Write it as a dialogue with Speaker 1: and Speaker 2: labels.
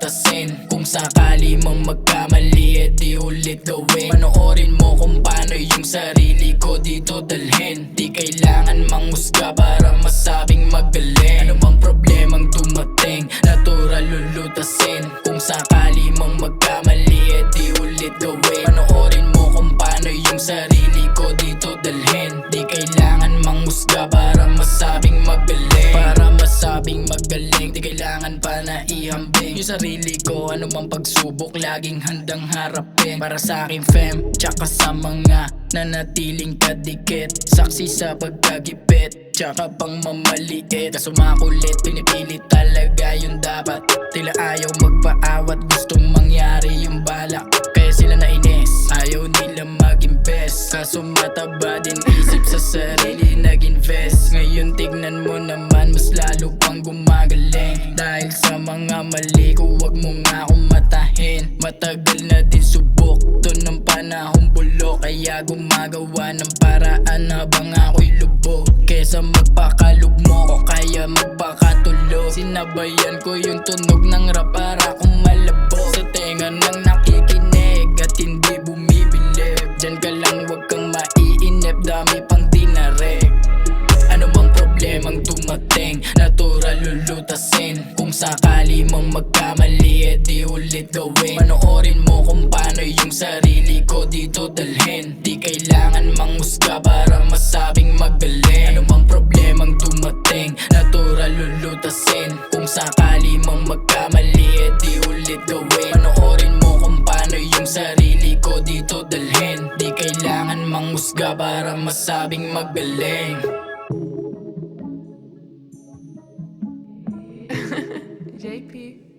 Speaker 1: lulutasin. Kung sakali mong magkamali, di ulit gawin. Panoorin mo kung paano yung sarili ko dito dalhin. Di kailangan mangusga para masabing magaling. Ano mang problemang dumating, natural lulutasin. Kung sakali mong magkamali, di ulit gawin. Panoorin mo kung paano yung sarili ko dito dalhin. Di kailangan mangusga para masabing magaling. Para masabing magaling, di kailangan pa na ihambing yung sarili ko. Ano mang pagsubok, laging handang harapin. Para sa aking fam, tsaka sa mga nanatiling kadikit. Saksi sa pagkagipit, tsaka pang mamaliit. Kaso makulit, pinipilit talaga yung dapat. Tila ayaw magpaawat, gustong mangyari yung balak. Kaya sila nainis, ayaw nila mag-invest. Kaso mataba din isip sa sarili nag-invest. Ngayon tignan mo naman, mas lalo pang gumagaling. Dahil sa mga mali ko, wag mo nga akong matahin. Matagal na din subok to ng panahong bulok. Kaya gumagawa ng paraan habang ako'y lubog. Kesa magpakalugmo o kaya magpakatulog. Sinabayan ko yung tunog ng rap para kung malabo. Sa tenga nang nakikinig at hindi bumibilib. Diyan ka lang, wag kang maiinip, dami pang tinarek. Ano bang problemang dumating, natural lulutasin. Kung sakali mong magkamali, di ulit gawin. Panoorin mo kung paano yung sarili ko dito dalhin. Di kailangan mangusga para masabing magaling. Ano bang problemang dumating, natural lulutasin. Kung sakali mong magkamali, di ulit gawin. Panoorin mo kung paano yung sarili ko dito dalhin. Di kailangan mangusga para masabing magaling.
Speaker 2: JP.